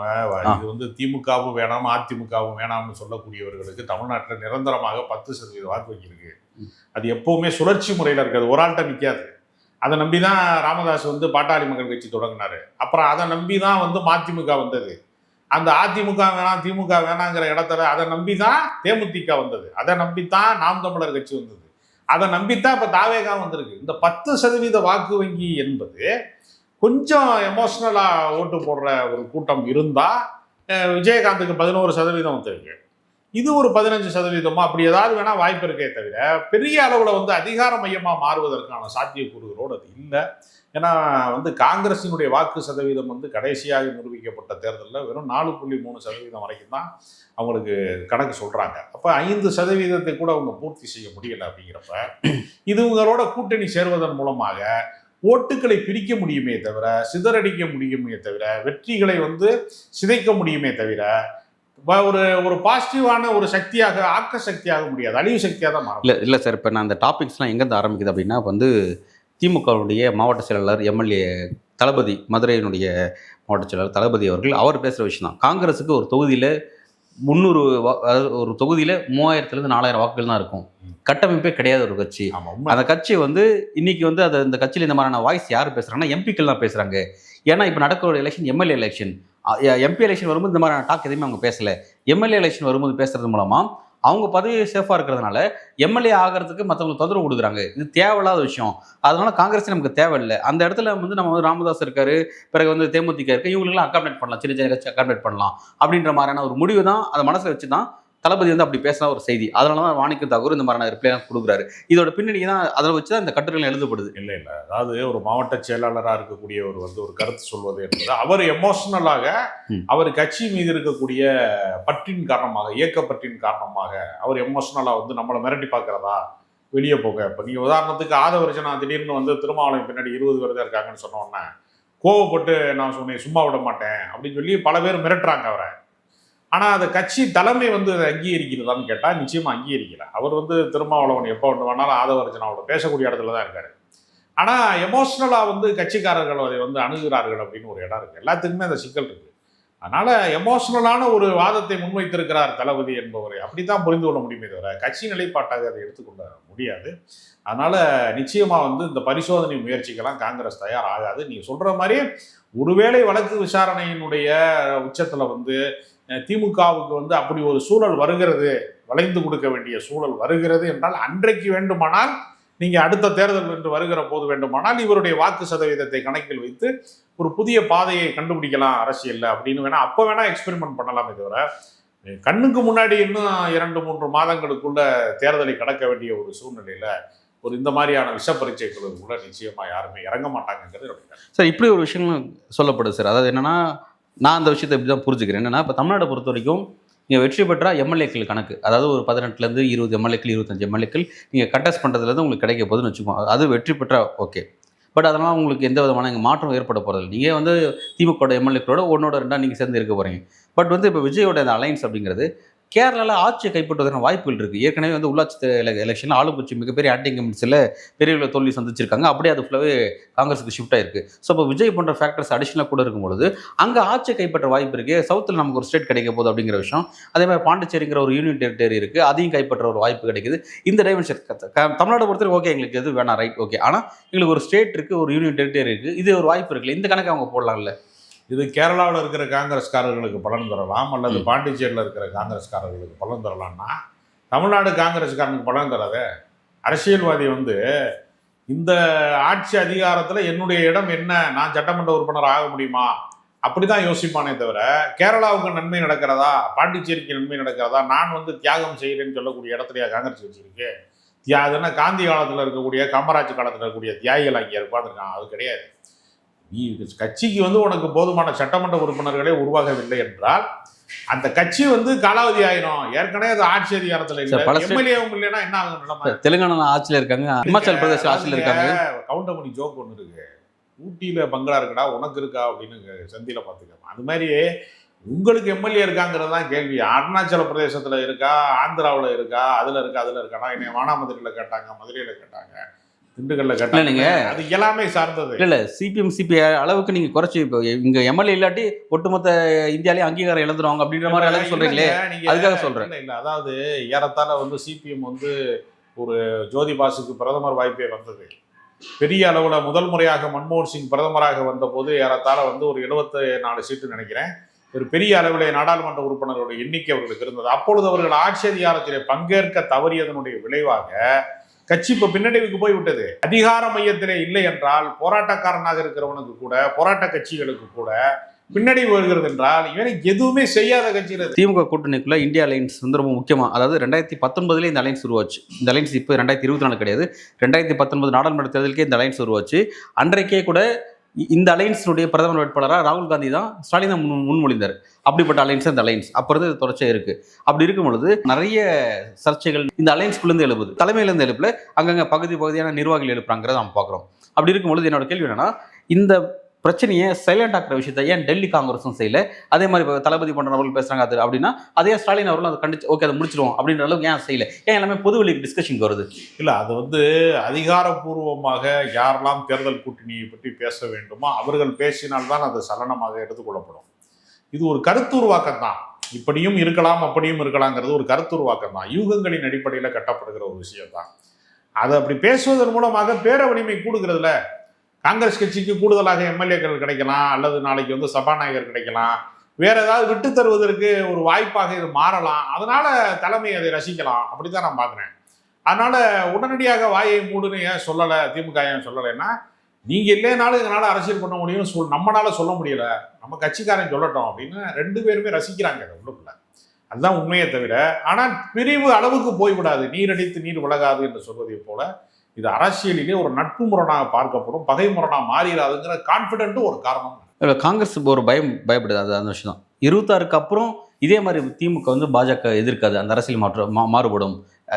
A: இது வந்து திமுகவும் வேணாம் அதிமுகவும் வேணாம்னு சொல்லக்கூடியவர்களுக்கு தமிழ்நாட்டில் நிரந்தரமாக 10% வாக்கு வங்கி இருக்கு. அது எப்பவுமே சுழற்சி முறையில் இருக்காது, ஒரு ஆள்கிட்ட நிற்காது. அதை நம்பி தான் ராமதாஸ் வந்து பாட்டாளி மக்கள் கட்சி தொடங்கினாரு. அப்புறம் அதை நம்பி தான் வந்து மதிமுக வந்தது. அந்த அதிமுக வேணாம் திமுக வேணாங்கிற இடத்துல அதை நம்பி தான் தேமுதிக வந்தது. அதை நம்பித்தான் நாம் தமிழர் கட்சி வந்தது. அதை நம்பித்தான் இப்போ தாவேகா வந்திருக்கு. இந்த 10% வாக்கு வங்கி என்பது கொஞ்சம் எமோஷ்னலா ஓட்டு போடுற ஒரு கூட்டம் இருந்தா விஜயகாந்துக்கு 11% இருக்கு. இது ஒரு 15% அப்படி ஏதாவது வேணா வாய்ப்பு இருக்கே தவிர பெரிய அளவுல வந்து அதிகார மையமா மாறுவதற்கான சாத்தியக்கூறுகளோடு அது இல்லை. ஏன்னா வந்து காங்கிரசினுடைய வாக்கு சதவீதம் வந்து கடைசியாக நிரூபிக்கப்பட்ட தேர்தலில் வெறும் 4.3% வரைக்கும் தான் அவங்களுக்கு கணக்கு சொல்றாங்க. அப்ப 5% கூட அவங்க பூர்த்தி செய்ய முடியல. அப்படிங்கிறப்ப இதுங்களோட கூட்டணி சேர்வதன் மூலமாக ஓட்டுகளை பிரிக்க முடியுமே தவிர, சிதறடிக்க முடியுமே தவிர, வெற்றிகளை வந்து சிதைக்க முடியுமே தவிர ஒரு ஒரு பாசிட்டிவான ஒரு சக்தியாக, ஆக்க சக்தியாக முடியாது, அழிவு சக்தியாக தான் மாறும்.
B: இல்லை சார், இப்போ நான் அந்த டாபிக்ஸ்லாம் எங்கேருந்து ஆரம்பிக்குது அப்படின்னா வந்து திமுகவுடைய மாவட்ட செயலாளர் எம்எல்ஏ தளபதி, மதுரையினுடைய மாவட்ட செயலாளர் தளபதி அவர்கள் அவர் பேசுகிற விஷயம் தான். காங்கிரஸுக்கு ஒரு தொகுதியில் 300 அதாவது ஒரு தொகுதியில் 3000 4000 வாக்குகள் தான் இருக்கும். கட்டமைப்பே கிடையாது ஒரு கட்சி. அந்த கட்சி வந்து இன்னைக்கு வந்து அந்த கட்சியில் இந்த மாதிரியான வாய்ஸ் யார் பேசுகிறாங்கன்னா எம்பிக்கள் தான் பேசுகிறாங்க. ஏன்னா இப்போ நடக்கிற ஒரு election MLA election. MP election வரும்போது இந்த மாதிரியான டாக் எதுவுமே அவங்க பேசலை. எம்எல்ஏ எலெக்ஷன் வரும்போது பேசுறது மூலமாக அவங்க பதவி சேஃபாக இருக்கிறதுனால எம்எல்ஏ ஆகிறதுக்கு மற்றவங்களுக்கு தொந்தரவு கொடுக்குறாங்க. இது தேவையில்லாத விஷயம். அதனால காங்கிரஸ் நமக்கு தேவையில்லை. அந்த இடத்துல வந்து நம்ம வந்து ராமதாஸ் இருக்காரு, பிறகு வந்து தேமுதிக இருக்கு, இவங்களுக்குலாம் அக்காமடேட் பண்ணலாம், சின்ன சின்ன கட்சி அக்காமடேட் பண்ணலாம் அப்படின்ற மாதிரியான ஒரு முடிவு தான் அதை மனசில் வச்சு தான் தளபதி வந்து அப்படி பேசின ஒரு செய்தி. அதனால தான் மாணிக்க தாக்கூர் இந்த மாதிரியான ரிப்ளைலாம் கொடுக்குறாரு. இதோட பின்னணி தான் அதை வச்சு தான் இந்த கட்டுரைகள் எழுதப்படுது.
A: இல்லை அதாவது ஒரு மாவட்ட செயலாளராக இருக்கக்கூடியவர் வந்து ஒரு கருத்து சொல்வது என்பது அவர் எமோஷனலாக அவர் கட்சி மீது இருக்கக்கூடிய பற்றின் காரணமாக, இயக்கப்பற்றின் காரணமாக அவர் எமோஷனலாக வந்து நம்மளை மிரட்டி பார்க்கறதா, வெளியே போக. இப்போ நீங்கள் உதாரணத்துக்கு ஆதவர்ஜனா திடீர்னு வந்து திருமாவளவன் பின்னாடி 20 பேர் தான் இருக்காங்கன்னு சொன்னோன்னே கோவப்பட்டு நான் சொன்னேன் சும்மா விட மாட்டேன் அப்படின்னு சொல்லி பல பேர் மிரட்டுறாங்க அவரை. ஆனால் அந்த கட்சி தலைமை வந்து அதை அங்கீகரிக்கிறதான்னு கேட்டால் நிச்சயமாக அங்கீகரிக்கல. அவர் வந்து திருமாவளவன் எப்போ ஒன்று வேணாலும் ஆதவர்ஜனாவோட பேசக்கூடிய இடத்துல தான் இருக்காரு. ஆனால் எமோஷ்னலாக வந்து கட்சிக்காரர்கள் அதை வந்து அணுகிறார்கள் அப்படின்னு ஒரு இடம் இருக்குது. எல்லாத்துக்குமே அந்த சிக்கல் இருக்குது. அதனால் எமோஷ்னலான ஒரு வாதத்தை முன்வைத்திருக்கிறார் தளபதி என்பவரை அப்படித்தான் புரிந்து கொள்ள முடியுமே தவிர கட்சி நிலைப்பாட்டாக அதை எடுத்துக்கொள்ள முடியாது. அதனால் நிச்சயமாக வந்து இந்த பரிசோதனை முயற்சிக்கெல்லாம் காங்கிரஸ் தயார் ஆகாது. நீங்கள் சொல்கிற மாதிரி ஒருவேளை வழக்கு விசாரணையினுடைய உச்சத்தில் வந்து திமுகவுக்கு வந்து அப்படி ஒரு சூழல் வருகிறது, வளைந்து கொடுக்க வேண்டிய சூழல் வருகிறது என்றால் அன்றைக்கு வேண்டுமானால் நீங்கள் அடுத்த தேர்தல் என்று வருகிற போது வேண்டுமானால் இவருடைய வாக்கு சதவீதத்தை கணக்கில் வைத்து ஒரு புதிய பாதையை கண்டுபிடிக்கலாம் அரசியல்ல அப்படின்னு வேணா அப்போ வேணா எக்ஸ்பெரிமெண்ட் பண்ணலாமே தவிர கண்ணுக்கு முன்னாடி இன்னும் 2-3 மாதங்களுக்குள்ள தேர்தலை கடக்க வேண்டிய ஒரு சூழ்நிலையில ஒரு இந்த மாதிரியான விஷ பரீட்சைகள் கூட நிச்சயமா யாருமே இறங்க மாட்டாங்கிறது
B: சார். இப்படி ஒரு விஷயம் சொல்லப்படுது சார். அதாவது என்னன்னா, நான் அந்த விஷயத்தை இப்படி தான் புரிஞ்சுக்கிறேன். என்னன்னா, இப்போ தமிழ்நாடு பொறுத்த வரைக்கும் நீங்கள் வெற்றி பெற்றால் எம்எல்ஏக்கள் கணக்கு, அதாவது ஒரு 18 20 எம்எல்ஏக்கள் 25 எம்எல்ஏக்கள் நீங்கள் கண்டெஸ்ட் பண்ணுறதுலேருந்து உங்களுக்கு கிடைக்க போகுதுன்னு வச்சுக்கோங்க. அது வெற்றி பெற்றால் ஓகே. பட் அதனால் உங்களுக்கு எந்த விதமான மாற்றம் ஏற்பட போகிறதில்ல. நீங்கள் வந்து திமுக எம்எல்ஏக்களோட 1 2 நீங்கள் சேர்ந்து இருக்க போகிறீங்க. பட் வந்து இப்போ விஜயோட அந்த அலைன்ஸ் அப்படிங்கிறது கேரளாவில் ஆட்சியை கைப்பற்றுவதற்கான வாய்ப்புகள் இருக்குது. ஏற்கனவே வந்து உள்ளாட்சி எலெக்ஷனில் ஆளுங்கட்சி மிகப்பெரிய ஆன்டி இன்கம்பன்சியில் பெரிய தோல்வி சந்திச்சிருக்காங்க. அப்படியே அது ஃபுல்லாகவே காங்கிரஸுக்கு ஷிஃப்ட் ஆயிருக்கு. ஸோ இப்போ விஜய் போன்ற ஃபேக்டர்ஸ் அடிஷனலாக கூட இருக்கும்பொழுது அங்கே ஆட்சியை கைப்பற்ற வாய்ப்பு இருக்குது. சவுத்தில் நமக்கு ஒரு ஸ்டேட் கிடைக்க போகுது அப்படிங்கிற விஷயம். அதே மாதிரி பாண்டிச்சேரிங்கிற ஒரு யூனியன் டெரிட்டரி இருக்குது, அதையும் கைப்பற்ற ஒரு வாய்ப்பு கிடைக்குது. இந்த டைமென்ஷன் தமிழ்நாடு பொறுத்தவரைக்கும் ஓகே, எங்களுக்கு எது வேணாம், ரைட், ஓகே. ஆனால் எங்களுக்கு ஒரு ஸ்டேட் இருக்குது, ஒரு யூனியன் டெரிட்டரி இருக்குது, இது ஒரு வாய்ப்பு இருக்குல்ல. இந்த கணக்கு அவங்க போடலாம்ல.
A: இது கேரளாவில் இருக்கிற காங்கிரஸ்காரர்களுக்கு பலன் தரலாம், அல்லது பாண்டிச்சேரியில் இருக்கிற காங்கிரஸ்காரர்களுக்கு பலன் தரலாம்னா தமிழ்நாடு காங்கிரஸ்காரனுக்கு பலன் தராத. அரசியல்வாதி வந்து இந்த ஆட்சி அதிகாரத்தில் என்னுடைய இடம் என்ன, நான் சட்டமன்ற உறுப்பினர் ஆக முடியுமா, அப்படிதான் யோசிப்பானே தவிர கேரளாவுக்கு நன்மை நடக்கிறதா, பாண்டிச்சேரிக்கு நன்மை நடக்கிறதா, நான் வந்து தியாகம் செய்கிறேன்னு சொல்லக்கூடிய இடத்துலையா காங்கிரஸ் வச்சிருக்கு. அதுனா காந்தி காலத்தில் இருக்கக்கூடிய, காமராஜ் காலத்தில் இருக்கக்கூடிய தியாகிகள் அங்கே உட்காந்துருக்காங்க. அது கிடையாது. நீ கட்சிக்கு வந்து உனக்கு போதுமான சட்டமன்ற உறுப்பினர்களே உருவாகவில்லை என்றால் அந்த கட்சி வந்து காலாவதி ஆயிரும். ஏற்கனவே அது ஆட்சி அதிகாரத்தில் எம்எல்ஏவும் இல்லைன்னா என்ன ஆகும்?
B: தெலுங்கானா ஆட்சியில் இருக்காங்க, இமாச்சல் பிரதேச ஆட்சியில் இருக்காங்க.
A: கவுண்டமணி ஜோக் ஒன்று இருக்கு, ஊட்டியில பங்களா இருக்குடா உனக்கு இருக்கா அப்படின்னு சந்தியில பார்த்துக்கலாம். அது மாதிரி உங்களுக்கு எம்எல்ஏ இருக்காங்கிறது தான் கேள்வி. அருணாச்சல பிரதேசத்துல இருக்கா, ஆந்திராவில் இருக்கா, அதுல இருக்கானா? என்னை மானாமதுரையில் கேட்டாங்க, மதுரையில் கேட்டாங்க, திண்டுக்கல்ல கேட்டாங்க. நீங்க அது எல்லாமே சார்ந்தது
B: இல்ல. சிபிஎம் சிபி அளவுக்கு நீங்க குறைச்சி இப்போ இங்க எம்எல்ஏ இல்லாட்டி ஒட்டுமொத்த இந்தியாலே அங்கீகாரம் இழந்துருவாங்க அப்படின்ற மாதிரி அளவுக்கு சொல்றீங்களே, அதுக்காக சொல்றேன்.
A: இல்ல அதாவது ஏறத்தாழ வந்து சிபிஎம் வந்து ஒரு ஜோதி பாசுக்கு பிரதமர் வாய்ப்பே வந்தது. பெரிய அளவுல முதல் முறையாக மன்மோகன் சிங் பிரதமராக வந்த போது ஏறத்தாழ வந்து ஒரு 74 சீட்டு நினைக்கிறேன். ஒரு பெரிய அளவிலே நாடாளுமன்ற உறுப்பினர்களுடைய எண்ணிக்கை அவர்களுக்கு இருந்தது. அப்பொழுது அவர்கள் ஆட்சி அதிகாரத்திலே பங்கேற்க தவறியதனுடைய விளைவாக கட்சி இப்ப பின்னடைவுக்கு போய் விட்டது. அதிகார மையத்திலே இல்லை என்றால் போராட்டக்காரனாக இருக்கிறவனுக்கு கூட, போராட்ட கட்சிகளுக்கு கூட பின்னடைவு வருகிறது என்றால் இவனுக்கு எதுவுமே செய்யாத கட்சி இது.
B: திமுக கூட்டணிக்குள்ள இந்தியா அலைன்ஸ் வந்து ரொம்ப முக்கியமா, அதாவது 2019 இந்த அலைன்ஸ் உருவாச்சு. இந்த அலைன்ஸ் இப்போ 2024 கிடையாது, 2019 நாடாளுமன்ற தேர்தலுக்கே இந்த அலைன்ஸ் உருவாச்சு. அன்றைக்கே கூட இந்த அலைன்ஸினுடைய பிரதமர் வேட்பாளராக ராகுல் காந்தி தான், ஸ்டாலின் தான் முன்மொழிந்தார். அப்படிப்பட்ட அலைன்ஸ் இந்த அலைன்ஸ் அப்போ இருந்து தொடர்ச்சியாக இருக்கு. அப்படி இருக்கும் பொழுது நிறைய சர்ச்சைகள் இந்த அலைன்ஸ்குள்ளேருந்து எழுப்புது, தலைமையிலேருந்து எழுப்புல அங்கங்கே பகுதியான நிர்வாகிகள் எழுப்புறாங்கிறத நம்ம பார்க்குறோம். அப்படி இருக்கும் பொழுது என்னோட கேள்வி என்னன்னா, இந்த பிரச்சனையை சைலண்ட் ஆக்கிற விஷயத்தை ஏன் டெல்லி காங்கிரஸும் செய்யல? அதே மாதிரி இப்போ தளபதி போன்றவர்கள் பேசுறாங்க அது அப்படின்னா, அதே ஸ்டாலின் அவர்களும் அதை கண்டிச்சு ஓகே அதை முடிச்சிடுவோம் அப்படின்ற அளவுக்கு ஏன் செய்யல? ஏன் எல்லாமே பொது வெளிக்கு டிஸ்கஷனுக்கு வருது?
A: இல்ல, அது வந்து அதிகாரப்பூர்வமாக யாரெல்லாம் தேர்தல் கூட்டணியை பற்றி பேச வேண்டுமோ அவர்கள் பேசினால்தான் அது சலனமாக எடுத்துக்கொள்ளப்படும். இது ஒரு கருத்துருவாக்கம் தான். இப்படியும் இருக்கலாம் அப்படியும் இருக்கலாங்கிறது ஒரு கருத்துருவாக்கம் தான், யூகங்களின் அடிப்படையில் கட்டப்படுகிற ஒரு விஷயம் தான். அதை அப்படி பேசுவதன் மூலமாக பேர வலிமை கூடுகிறதுல. காங்கிரஸ் கட்சிக்கு கூடுதலாக எம்எல்ஏக்கள் கிடைக்கலாம், அல்லது நாளைக்கு வந்து சபாநாயகர் கிடைக்கலாம், வேற ஏதாவது விட்டு தருவதற்கு ஒரு வாய்ப்பாக இது மாறலாம். அதனால தலைமை அதை ரசிக்கலாம், அப்படித்தான் நான் பார்க்குறேன். அதனால உடனடியாக வாயை மூடுன்னு ஏன் சொல்லலை, திமுக ஏன் சொல்லலைன்னா, நீங்க இல்லைனாலும் இதனால அரசியல் பண்ண முடியும், நம்மளால சொல்ல முடியல, நம்ம கட்சிக்காரன் சொல்லட்டும் அப்படின்னு ரெண்டு பேருமே ரசிக்கிறாங்க உள்ளுக்குள்ள. அதுதான் உண்மையை தவிர, ஆனால் பிரிவு அளவுக்கு போய்விடாது. நீரடித்து நீர் விலகாது என்று சொல்வதை போல இது அரசியலிலே ஒரு நட்பு முரணாக பார்க்கப்படும், பகை முரணாக மாறிடாதுங்கிற கான்ஃபிடென்ட்டும் ஒரு காரணம்.
B: காங்கிரஸ் ஒரு பயப்படுது, அது அந்த விஷயம் தான். 26க்கு அப்புறம் இதே மாதிரி திமுக வந்து பாஜக எதிர்க்காது, அந்த அரசியல் மாறுபடும்.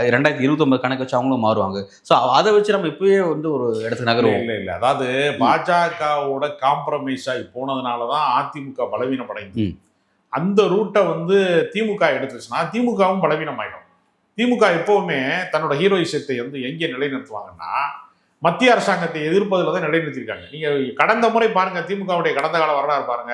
B: 2029 கணக்கு வச்சு அவங்களும் மாறுவாங்க. ஸோ அதை வச்சு நம்ம இப்பவே வந்து ஒரு இடத்துக்கு நகருவோம்.
A: இல்லை, அதாவது பாஜகவோட காம்ப்ரமைஸ் ஆகி போனதுனால தான் அதிமுக பலவீனமடைந்து. அந்த ரூட்டை வந்து திமுக எடுத்துச்சுன்னா திமுகவும் பலவீனமாயிடும். திமுக எப்பவுமே தன்னோட ஹீரோயிசத்தை வந்து எங்கே நிலைநிறுத்துவாங்கன்னா, மத்திய அரசாங்கத்தை எதிர்ப்பதில் தான் நிலைநிறுத்திருக்காங்க. நீங்க கடந்த முறை பாருங்க, திமுகவுடைய கடந்த கால வரலாறு பாருங்க.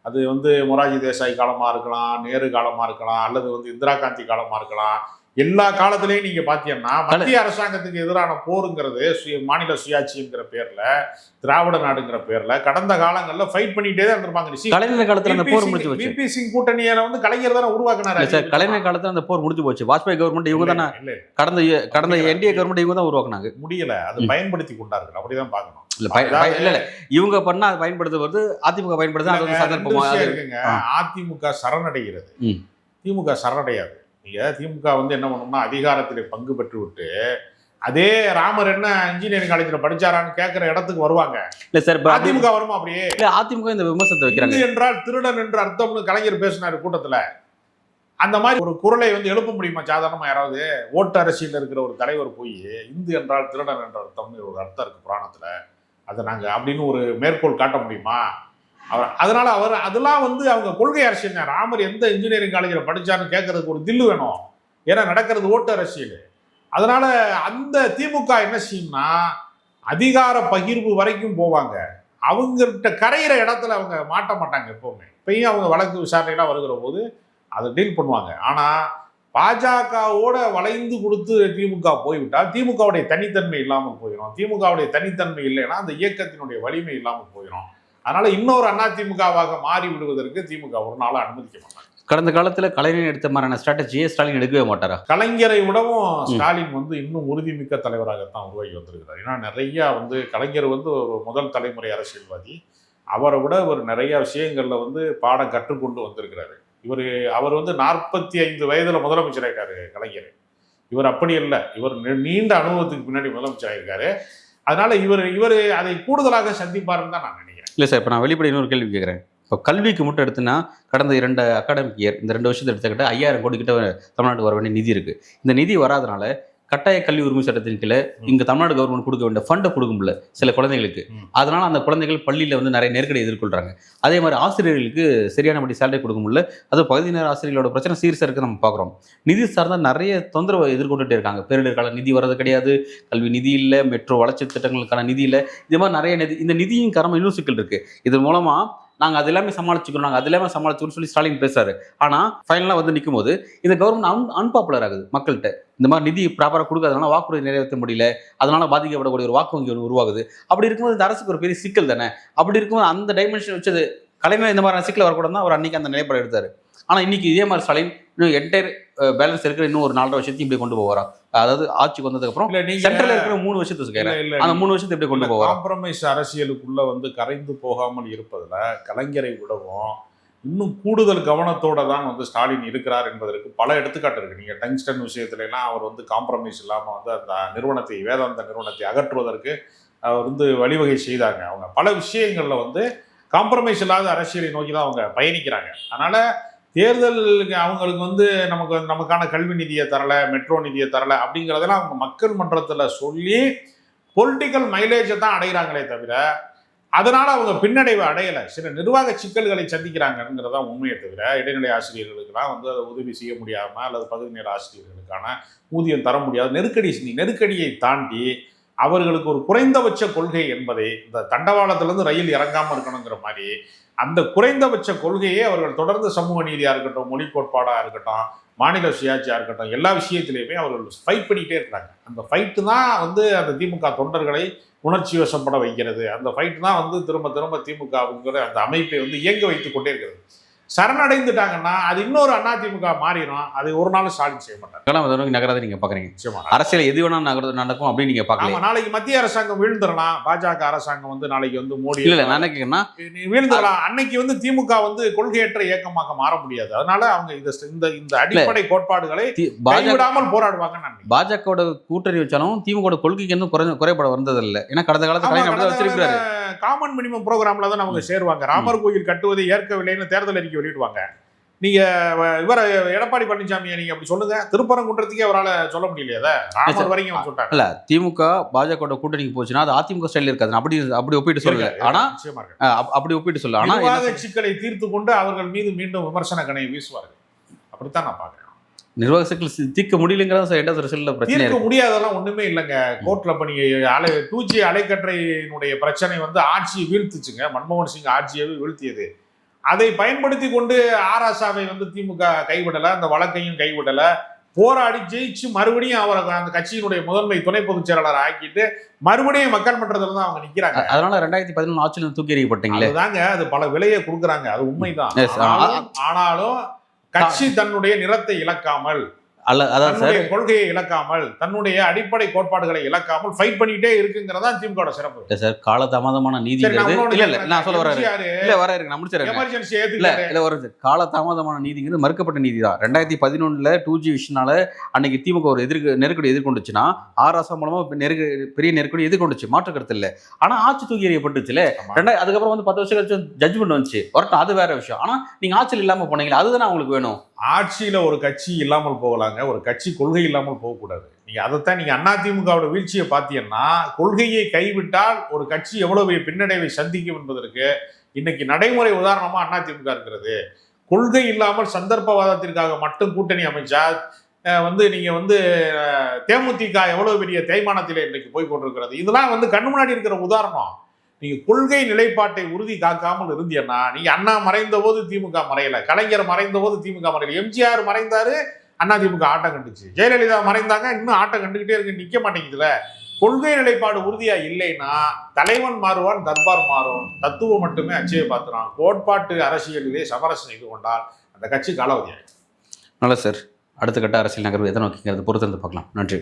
A: அது வந்து மொரார்ஜி தேசாய் காலமா இருக்கலாம், நேரு காலமா இருக்கலாம், அல்லது வந்து இந்திரா காந்தி காலமா இருக்கலாம். எல்லா காலத்திலையும் நீங்க பாத்தீங்கன்னா மத்திய அரசாங்கத்துக்கு எதிரான போருங்கிறது மாநில சுயாட்சிங்கிற பேர்ல, திராவிட நாடுங்கிற பேர்ல கடந்த காலங்கள்ல ஃபைட் பண்ணிட்டே தான் இருந்திருப்பாங்க.
B: கலைஞர் காலத்துல அந்த போர் முடிஞ்சு போச்சு.
A: விபி சிங் கூட்டணியில வந்து கலைஞர் தானே உருவாக்குனாரு.
B: கலைஞர் காலத்துல அந்த போர் முடிஞ்சு போச்சு. வாஜ்பாய் கவர்மெண்ட் இவங்க தானே, கடந்த என்டிஏ கவர்மெண்ட் இவங்க தான் உருவாக்குனாங்க.
A: முடியல, அது பயன்படுத்தி கொண்டார்கள், அப்படிதான் பாக்கணும்.
B: இல்ல இவங்க பண்ணா அது பயன்படுத்துவது, அதிமுக பயன்படுத்த
A: இருக்குங்க. அதிமுக சரணடைகிறது, திமுக சரணடையாது. நீங்க திமுக வந்து என்ன பண்ணணும்னா, அதிகாரத்திலே பங்கு பெற்று விட்டு அதே ராமர் என்ன இன்ஜினியரிங் காலேஜ்ல படிச்சாரான்னு கேட்கிற இடத்துக்கு வருவாங்க.
B: இல்ல சார்,
A: அதிமுக வருமா? அப்படியே
B: இல்ல, அதிமுக இந்த விமர்சனத்தை வைக்கிறாங்க.
A: என்றால் திருடன் என்று அர்த்தம்னு கலைஞர் பேசினாரு கூட்டத்துல. அந்த மாதிரி ஒரு குரலை வந்து எழுப்ப முடியுமா சாதாரணமா யாராவது? ஓட்டு அரசியல் இருக்கிற ஒரு தலைவர் போய் இந்து என்றால் திருடன் என்ற அர்த்தம்னு ஒரு அர்த்தம் இருக்கு புராணத்துல, அதை நாங்க அப்படின்னு ஒரு மேற்கோள் காட்ட முடியுமா? அதனால அதெல்லாம் வந்து அவங்க கொள்கை அரசியல். ராமர் எந்த இன்ஜினியரிங் காலேஜில் படிச்சாருன்னு கேட்கறதுக்கு ஒரு தில்லு வேணும், ஏன்னா நடக்கிறது ஓட்டு அரசியல். அதனால அந்த திமுக என்ன செய்யும்னா, அதிகார பகிர்வு வரைக்கும் போவாங்க. அவங்ககிட்ட கரையிற இடத்துல அவங்க மாட்ட மாட்டாங்க எப்பவுமே. இப்பயும் அவங்க வழக்கு விசாரணைலாம் வருகிற போது அதை டீல் பண்ணுவாங்க. ஆனா பாஜகவோட வளைந்து கொடுத்து திமுக போய்விட்டால் திமுகவுடைய தனித்தன்மை இல்லாமல் போயிடும். திமுகவுடைய தனித்தன்மை இல்லைன்னா அந்த இயக்கத்தினுடைய வலிமை இல்லாமல் போயிடும். அதனால இன்னொரு அதிமுகவாக மாறி விடுவதற்கு திமுக ஒரு நாள் அனுமதிக்க மாட்டாங்க.
B: கடந்த காலத்துல கலைஞர் எடுத்த மாதிரியான ஸ்ட்ராட்டஜியை ஸ்டாலின் எடுக்கவே மாட்டாரா?
A: கலைஞரை விடவும் ஸ்டாலின் வந்து இன்னும் உறுதிமிக்க தலைவராகத்தான் உருவாகி வந்திருக்கிறார். ஏன்னா நிறைய வந்து கலைஞர் வந்து ஒரு முதல் தலைமுறை அரசியல்வாதி. அவரை விட ஒரு நிறைய விஷயங்கள்ல வந்து பாடம் கற்றுக்கொண்டு வந்திருக்கிறாரு. அவர் வந்து 45 வயதுல முதலமைச்சர் ஆயிட்டாரு கலைஞர். இவர் அப்படி இல்லை, இவர் நீண்ட அனுபவத்துக்கு பின்னாடி முதலமைச்சர் ஆயிருக்காரு. அதனால இவர் அதை கூடுதலாக சந்திப்பாருன்னு தான் நான் நினைக்கிறேன்.
B: இல்லை சார், இப்போ நான் வெளிப்படை இன்னொரு கேள்வி கேட்குறேன். இப்போ கல்விக்கு மட்டும் எடுத்துன்னா கடந்த 2 அகாடமிக் இயர், இந்த 2 வருஷத்தை எடுத்துக்கிட்ட 5000 கோடி கிட்ட தமிழ்நாட்டுக்கு வர வேண்டிய நிதி இருக்குது. இந்த நிதி வராதனால கட்டாய கல்வி உரிமை சட்டத்தின் கீழே இங்கே தமிழ்நாடு கவர்மெண்ட் கொடுக்க வேண்டிய ஃபண்டை கொடுக்க முடியல சில குழந்தைகளுக்கு. அதனால அந்த குழந்தைகள் பள்ளியில் வந்து நிறைய நெருக்கடி எதிர்கொள்கிறாங்க. அதே மாதிரி ஆசிரியர்களுக்கு சரியானபடி சேலரி கொடுக்க முடியல. அது பகுதி நேர ஆசிரியர்களோட பிரச்சனை சீரியஸாக இருக்குது நம்ம பார்க்குறோம். நிதி சார்ந்த நிறைய தொந்தரவை எதிர்கொண்டுட்டே இருக்காங்க. பேரிடர் கால நிதி வர்றது கிடையாது, கல்வி நிதி இல்லை, மெட்ரோ வளர்ச்சி திட்டங்களுக்கான நிதி இல்லை. இது மாதிரி நிறைய நிதி, இந்த நிதியின் காரணமாக இன்னும் சிக்கல் இருக்குது. இது மூலமாக நாங்கள் அது எல்லாமே சமாளிச்சுக்கணும்னு சொல்லி ஸ்டாலின் பேசுறாரு. ஆனால் ஃபைனலாக வந்து நிற்கும் போது இந்த கவர்மெண்ட் அன்பாப்புலர் ஆகுது மக்கள்கிட்ட. இந்த மாதிரி நிதி ப்ராப்பராக கொடுக்காதனால வாக்குறுதி நிறைவேற்ற முடியல, அதனால பாதிக்கப்படக்கூடிய ஒரு வாக்கு வங்கி ஒன்று உருவாகுது. அப்படி இருக்கும்போது இந்த அரசுக்கு ஒரு பெரிய சிக்கல் தானே. அப்படி இருக்கும்போது அந்த டைமென்ஷன் வச்சது கலைஞர் இந்த மாதிரி சிக்கல் வரக்கூடாது தான் அவர் அன்னைக்கு அந்த நிலைப்பாடு எடுத்தார். ஆனால் இன்னைக்கு இதே மாதிரி ஸ்டாலின் இன்னும் என்டையர் பேலன்ஸ் இருக்கிற இன்னும் ஒரு 4.5 வருஷத்தையும் இப்படி கொண்டு போவாரா? அதாவது ஆட்சிக்கு வந்ததுக்கு அப்புறம்
A: இல்ல நீங்க
B: சென்ட்ரல் இருக்கிற 3 வருஷத்துக்கு அந்த 3 வருஷத்தை எப்படி கொண்டு போவாரா?
A: காம்ப்ரமைஸ் அரசியலுக்குள்ள வந்து கரைந்து போகாமல் இருப்பதுல கலைஞரை விடவும் இன்னும் கூடுதல் கவனத்தோட தான் வந்து ஸ்டாலின் இருக்கிறார் என்பதற்கு பல எடுத்துக்காட்டு இருக்கு. நீங்க டங்ஸ்டன் விஷயத்துல எல்லாம் அவர் வந்து காம்ப்ரமைஸ் இல்லாம வந்து அந்த நிறுவனத்தை, வேதாந்த நிறுவனத்தை அகற்றுவதற்கு அவர் வந்து வழிவகை செய்தாங்க. அவங்க பல விஷயங்கள்ல வந்து காம்ப்ரமைஸ் இல்லாத அரசியலை நோக்கி தான் அவங்க பயணிக்கிறாங்க. அதனால தேர்தலுக்கு அவங்களுக்கு வந்து நமக்கான கல்வி நிதியை தரல, மெட்ரோ நிதியை தரல அப்படிங்கிறதெல்லாம் அவங்க மக்கள் மன்றத்தில் சொல்லி பொலிட்டிக்கல் மைலேஜை தான் அடைகிறாங்களே தவிர அதனால அவங்க பின்னடைவை அடையலை. சில நிர்வாக சிக்கல்களை சந்திக்கிறாங்கிறதா உண்மையை தவிர இடைநிலை ஆசிரியர்களுக்கெல்லாம் வந்து அதை உதவி செய்ய முடியாமல் அல்லது பகுதி நேர ஆசிரியர்களுக்கான ஊதியம் தர முடியாது. நெருக்கடியை தாண்டி அவர்களுக்கு ஒரு குறைந்தபட்ச கொள்கை என்பதை இந்த தண்டவாளத்திலிருந்து ரயில் இறங்காமல் இருக்கணுங்கிற மாதிரி அந்த குறைந்தபட்ச கொள்கையை அவர்கள் தொடர்ந்து சமூக நீதியாக இருக்கட்டும், மொழி கோட்பாடாக இருக்கட்டும், மாநில சுயாட்சியாக இருக்கட்டும், எல்லா விஷயத்திலையுமே அவர்கள் ஃபைட் பண்ணிகிட்டே இருக்கிறாங்க. அந்த ஃபைட்டு தான் வந்து அந்த திமுக தொண்டர்களை உணர்ச்சி வசப்பட வைக்கிறது. அந்த ஃபைட்டு தான் வந்து திரும்ப திரும்ப திமுகவுங்கிற அந்த அமைப்பை வந்து இயங்க வைத்து கொண்டே இருக்கிறது. சரணடைந்துட்டாங்கன்னா அது இன்னொரு அதிமுக மாறிடும். அது ஒரு நாள் ஸ்டாலின் செய்ய மாட்டாங்க.
B: நகராத நீங்க பாக்குறீங்க.
A: நிச்சயமா
B: அரசியல் எது வேணா நடக்கும் அப்படின்னு நீங்க பாக்கலாம்.
A: நாளைக்கு மத்திய அரசாங்கம் வீழ்ந்துடலாம். பாஜக அரசாங்கம் வந்து நாளைக்கு வந்து மோடி
B: இல்ல நான் கேட்கறேன்னா
A: வீழ்ந்துடலாம். அன்னைக்கு வந்து திமுக வந்து கொள்கையற்ற இயக்கமாக மாற முடியாது. அதனால அவங்க இந்த அடிப்படை கோட்பாடுகளை கைவிடாமல் போராடுவாங்க.
B: பாஜகவோட கூட்டணி வச்சாலும் திமுக கொள்கைக்கு எதுவும் குறைபாடு வந்தது இல்லை. ஏன்னா கடந்த காலத்துல வச்சிருக்காரு.
A: காமன் மினிமம் ப்ரோக்ராம்ல தான் அவங்க சேருவாங்க. ராமர் கோயில் கட்டுவதை ஏற்கவில்லைன்னு தேர்தல் அறிக்கை வெளியிடுவாங்க. நீங்க இவர எடப்பாடி பழனிசாமியை நீங்க அப்படி சொல்லுங்க, திருப்பரங்குன்றத்துக்கே அவரால் சொல்ல முடியலையா? ராமர் வரைக்கும் சொல்லிட்டாங்க.
B: இல்ல திமுக பாஜக கூட்டணிக்கு போச்சுன்னா அது அதிமுக ஸ்டைல் இருக்காது. அப்படி ஒப்பிட்டு சொல்லல. ஆனா அப்படி ஒப்பிட்டு சொல்ல ஆனா
A: சிக்கலை தீர்த்து கொண்டு அவர்கள் மீது மீண்டும் விமர்சன கணையை வீசுவார்கள். அப்படித்தான் நான் பாக்குறேன்.
B: நிர்வாக சிக்கல் தீர்க்க முடியலங்கிறத
A: தீர்க்க முடியாதெல்லாம் ஒண்ணுமே இல்லைங்க. கோர்ட்ல இப்ப நீங்க 2G அலைக்கற்றையினுடைய பிரச்சனை வந்து ஆட்சியை வீழ்த்துச்சுங்க. மன்மோகன் சிங் ஆட்சியவே வீழ்த்தியது. அதை பயன்படுத்தி கொண்டு ஆராசாவை வந்து திமுக கைவிடல, அந்த வழக்கையும் கைவிடல, போராடி ஜெயிச்சு மறுபடியும் அவரை அந்த கட்சியினுடைய முதன்மை துணை பொதுச் செயலாளர் ஆக்கிட்டு மறுபடியும் மக்கள் மன்றத்துல தான் அவங்க நிக்கிறாங்க.
B: அதனால 2011 ஆட்சியில தூக்கி எறியப்பட்டீங்களே.
A: அதுதாங்க, அது பல விலையை கொடுக்குறாங்க, அது உண்மைதான். ஆனாலும் கட்சி தன்னுடைய நிறத்தை இழக்காமல், தன்னுடைய கொள்கையை இழக்காமல், தன்னுடைய அடிப்படை கோட்பாடுகளை இழக்காமல் ஃபைட் பண்ணிட்டே இருக்குங்கிறதா திமுக சிறப்பு.
B: சார் காலதாமதமான நீதி காலதாமதமான நீதிங்கிறது மறுக்கப்பட்ட நீதி தான். 2011 2G விஷயனால அன்னைக்கு திமுக ஒரு நெருக்கடி எதிர்கொண்டுச்சுன்னா ஆராசா மூலமா பெரிய நெருக்கடி எதிர்கொண்டுச்சு, மாற்று கருத்து இல்லை. ஆனா ஆட்சி தூக்கி எறியப்பட்டுச்சுல. அதுக்கப்புறம் வந்து 10 வருஷம் கழிச்சு ஜட்ஜ்மெண்ட் வந்துச்சு, வரட்டும், அது வேற விஷயம். ஆனா நீங்க ஆட்சியில் இல்லாம போனீங்களா, அதுதானே அவங்களுக்கு வேணும்.
A: ஆட்சியில ஒரு கட்சி இல்லாமல் போகலாங்க, ஒரு கட்சி கொள்கை இல்லாமல் போகக்கூடாது. நீங்க அதைத்தான் நீங்க அதிமுகவோட வீழ்ச்சியை பார்த்தீங்கன்னா, கொள்கையை கைவிட்டால் ஒரு கட்சி எவ்வளவு பின்னடைவை சந்திக்கும் என்பதற்கு இன்னைக்கு நடைமுறை உதாரணமா அதிமுக இருக்கிறது. கொள்கை இல்லாமல் சந்தர்ப்பவாதத்திற்காக மட்டும் கூட்டணி அமைச்சா வந்து நீங்க வந்து தேமுதிக எவ்வளவு பெரிய தேய்மானத்திலே இன்னைக்கு போய் கொண்டிருக்கிறது. இதெல்லாம் வந்து கண்ணு முன்னாடி இருக்கிற உதாரணம். நீங்க கொள்கை நிலைப்பாட்டை உறுதி காக்காமல் இருந்தீங்கன்னா, நீங்க அண்ணா மறைந்த போது திமுக மறையல, கலைஞர் மறைந்த போது திமுக மறையல, எம்ஜிஆர் மறைந்தாரு அதிமுக ஆட்டம் கண்டுச்சு, ஜெயலலிதா மறைந்தாங்க இன்னும் ஆட்டம் கண்டுகிட்டே இருக்கு, நிக்க மாட்டேங்குதுல. கொள்கை நிலைப்பாடு உறுதியா இல்லைன்னா தலைவன் மாறுவான், தர்பார் மாறும், தத்துவம் மட்டுமே அச்சய பாத்திரம். கோட்பாட்டு அரசியலிலே சமரசம் செய்து கொண்டால் அந்த கட்சி காலாவதியாகும்.
B: நல்ல சார், அடுத்த கட்ட அரசியல் நகர்வு எதை நோக்கிங்கிறது பொறுத்திருந்து பார்க்கலாம். நன்றி.